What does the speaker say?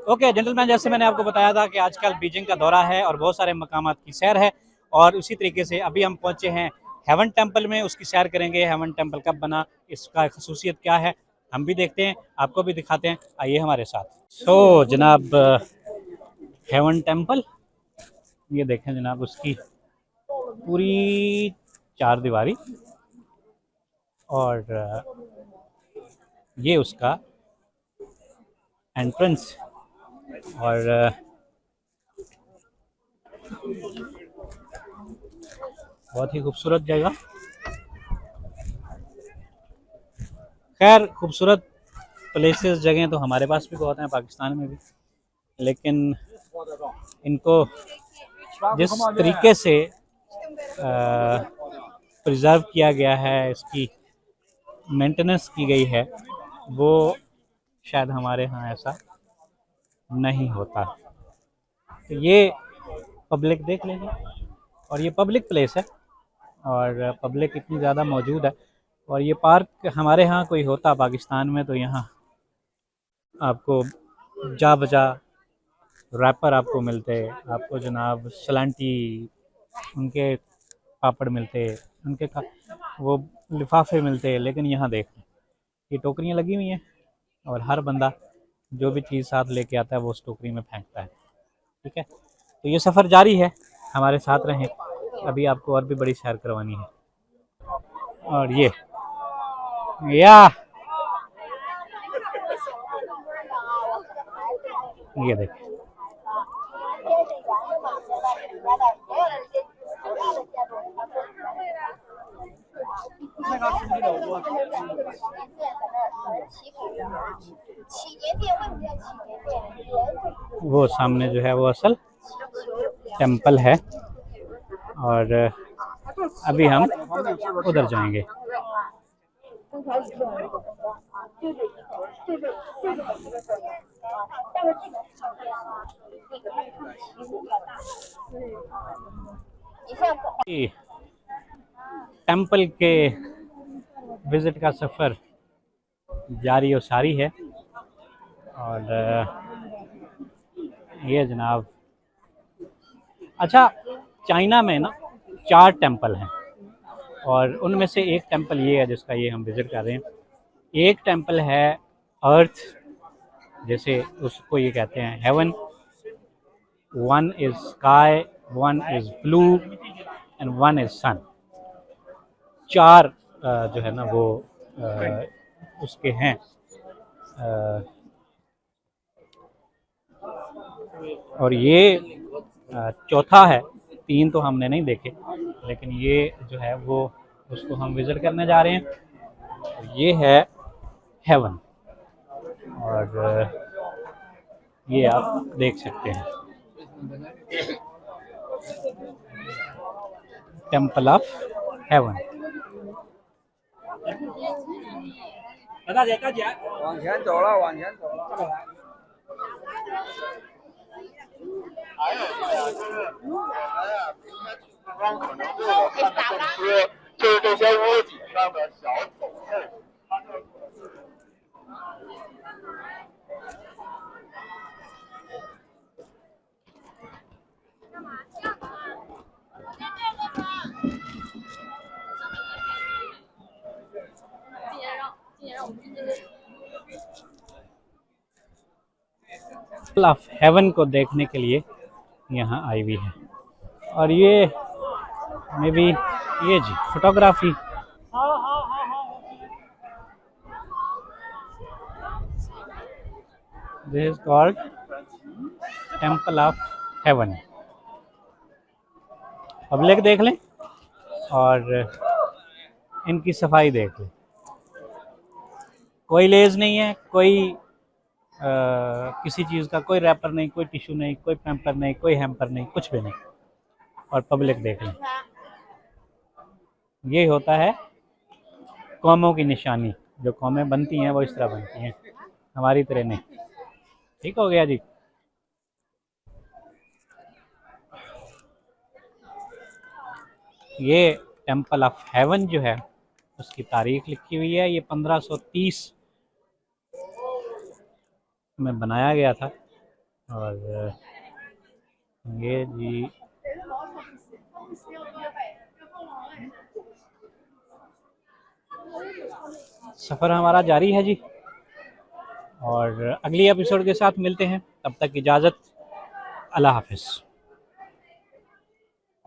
Okay gentleman, जैसे मैंने आपको बताया था कि आजकल बीजिंग का दौरा है और बहुत सारे मकामात की सैर है, और उसी तरीके से अभी हम पहुंचे हैं हेवन टेम्पल में। उसकी सैर करेंगे। हेवन टेम्पल कब बना, इसका खसूसियत क्या है, हम भी देखते हैं, आपको भी दिखाते हैं। आइए हमारे साथ। जनाब, हेवन टेम्पल, ये देखें जनाब, उसकी पूरी चार दीवारी, और ये उसका एंट्रेंस, और बहुत ही खूबसूरत जगह। खैर, खूबसूरत प्लेसेस, जगह तो हमारे पास भी बहुत हैं, पाकिस्तान में भी, लेकिन इनको जिस तरीके से प्रिजर्व किया गया है, इसकी मेंटेनेंस की गई है, वो शायद हमारे यहाँ ऐसा नहीं होता। तो ये पब्लिक देख लेंगे, और ये पब्लिक प्लेस है, और पब्लिक इतनी ज़्यादा मौजूद है। और ये पार्क हमारे यहाँ कोई होता पाकिस्तान में, तो यहाँ आपको जा बजा रैपर आपको मिलते, आपको जनाब सलांटी, उनके पापड़ मिलते, उनके वो लिफाफे मिलते। लेकिन यहाँ देख, ये टोकरियाँ लगी हुई हैं, और हर बंदा जो भी चीज़ साथ लेके आता है वो उस टोकरी में फेंकता है। ठीक है, तो ये सफ़र जारी है, हमारे साथ रहें, अभी आपको और भी बड़ी सैर करवानी है। और ये देखें, वो सामने जो है वो असल टेम्पल है, और अभी हम उधर जाएंगे। टेम्पल के विज़िट का सफ़र जारी और सारी है, और ये जनाब, अच्छा, चाइना में ना 4 टेम्पल हैं, और उनमें से एक टेम्पल ये है जिसका ये हम विज़िट कर रहे हैं। एक टेम्पल है अर्थ, जैसे उसको ये कहते हैं heaven, one is sky, one is blue, and one is sun. 4 जो है ना वो उसके हैं, और ये चौथा है। 3 तो हमने नहीं देखे, लेकिन ये जो है वो उसको हम विज़िट करने जा रहे हैं। ये है हेवन, और ये आप देख सकते हैं, temple of haven. Temple of haven को देखने के लिए यहाँ आई हुई है, और ये मे बी ये G photography, this is called temple of heaven. Public देख लें और इनकी सफाई देख लें, कोई लेज नहीं है, कोई किसी चीज़ का कोई रैपर नहीं, कोई टिश्यू नहीं, कोई पैम्पर नहीं, कोई हैम्पर नहीं, कुछ भी नहीं। और पब्लिक देख लें, ये होता है कौमों की निशानी। जो कौमें बनती हैं वो इस तरह बनती हैं, हमारी तरह नहीं। ठीक हो गया जी। ये टेम्पल ऑफ हेवन जो है उसकी तारीख लिखी हुई है, ये 1530 में बनाया गया था, और ये जी सफ़र हमारा जारी है जी, और अगली एपिसोड के साथ मिलते हैं। तब तक इजाज़त, अल्लाह हाफ़िज़।